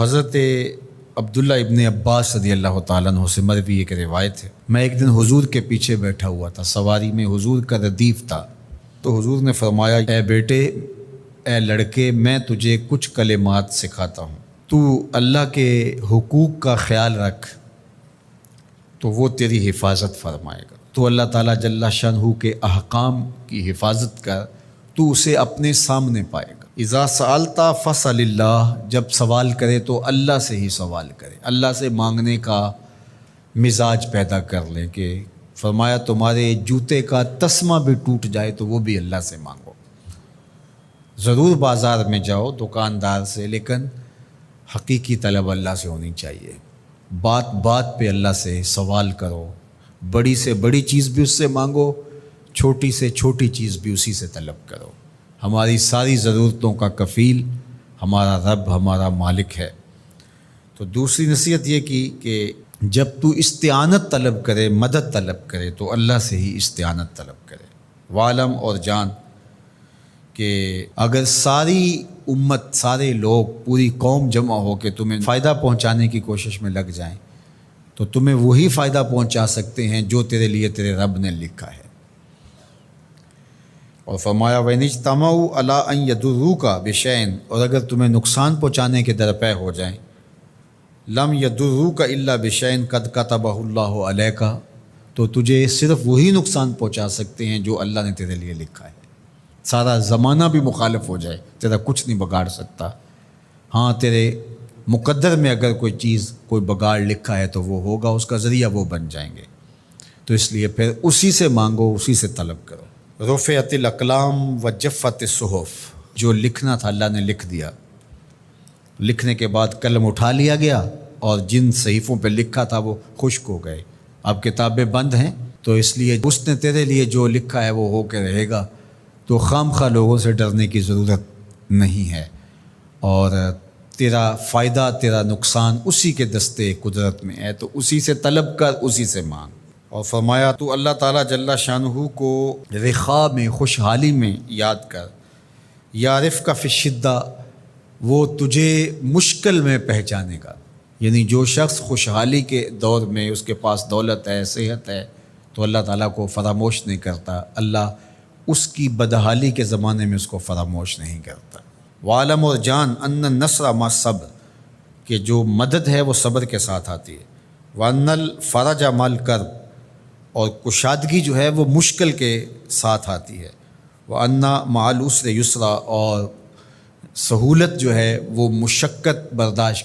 حضرت عبداللہ ابن عباس رضی اللہ تعالیٰ عنہ سے مروی ایک روایت ہے، میں ایک دن حضور کے پیچھے بیٹھا ہوا تھا، سواری میں حضور کا ردیف تھا، تو حضور نے فرمایا اے بیٹے، اے لڑکے، میں تجھے کچھ کلمات سکھاتا ہوں، تو اللہ کے حقوق کا خیال رکھ تو وہ تیری حفاظت فرمائے گا۔ تو اللہ تعالیٰ جل شانہ کے احکام کی حفاظت کر، تو اسے اپنے سامنے پائے گا۔ اذا سألت فاسأل اللہ، جب سوال کرے تو اللہ سے ہی سوال کرے، اللہ سے مانگنے کا مزاج پیدا کر لیں کہ فرمایا تمہارے جوتے کا تسمہ بھی ٹوٹ جائے تو وہ بھی اللہ سے مانگو۔ ضرور بازار میں جاؤ دکاندار سے، لیکن حقیقی طلب اللہ سے ہونی چاہیے۔ بات بات پہ اللہ سے سوال کرو، بڑی سے بڑی چیز بھی اس سے مانگو، چھوٹی سے چھوٹی چیز بھی اسی سے طلب کرو۔ ہماری ساری ضرورتوں کا کفیل ہمارا رب، ہمارا مالک ہے۔ تو دوسری نصیحت یہ کی کہ جب تو استعانت طلب کرے، مدد طلب کرے تو اللہ سے ہی استعانت طلب کرے۔ وعلم، اور جان کہ اگر ساری امت، سارے لوگ، پوری قوم جمع ہو کے تمہیں فائدہ پہنچانے کی کوشش میں لگ جائیں تو تمہیں وہی فائدہ پہنچا سکتے ہیں جو تیرے لیے تیرے رب نے لکھا ہے۔ اور فرمایا وَإِنِ اجْتَمَعُوا عَلَىٰ أَن يَضُرُّوكَ بِشَيْءٍ، اور اگر تمہیں نقصان پہنچانے کے درپے ہو جائیں، لَمْ يَضُرُّوكَ إِلَّا بِشَيْءٍ قَدْ كَتَبَهُ اللَّهُ عَلَيْكَ، تو تجھے صرف وہی نقصان پہنچا سکتے ہیں جو اللہ نے تیرے لیے لکھا ہے۔ سارا زمانہ بھی مخالف ہو جائے، تیرا کچھ نہیں بگاڑ سکتا۔ ہاں، تیرے مقدر میں اگر کوئی چیز، کوئی بگاڑ لکھا ہے تو وہ ہوگا، اس کا ذریعہ وہ بن جائیں گے۔ تو اس لیے پھر اسی سے مانگو، اسی سے طلب کرو۔ رفعت الاقلام وجفت الصحف، جو لکھنا تھا اللہ نے لکھ دیا، لکھنے کے بعد قلم اٹھا لیا گیا اور جن صحیفوں پہ لکھا تھا وہ خشک ہو گئے، اب کتابیں بند ہیں۔ تو اس لیے اس نے تیرے لیے جو لکھا ہے وہ ہو کے رہے گا، تو خام خواہ لوگوں سے ڈرنے کی ضرورت نہیں ہے، اور تیرا فائدہ، تیرا نقصان اسی کے دستے قدرت میں ہے، تو اسی سے طلب کر، اسی سے مانگ۔ اور فرمایا تو اللہ تعالیٰ جل شانہ کو رخاء میں، خوشحالی میں یاد کر، یعرفک فی الشدہ، وہ تجھے مشکل میں پہچانے گا۔ یعنی جو شخص خوشحالی کے دور میں اس کے پاس دولت ہے، صحت ہے، تو اللہ تعالیٰ کو فراموش نہیں کرتا، اللہ اس کی بدحالی کے زمانے میں اس کو فراموش نہیں کرتا۔ وعلم، اور جان، ان النصر مع الصبر، کہ جو مدد ہے وہ صبر کے ساتھ آتی ہے۔ وان الفرج مع الکرب، اور کشادگی جو ہے وہ مشکل کے ساتھ آتی ہے۔ وان مع العسر یسرا، اور سہولت جو ہے وہ مشقت برداشت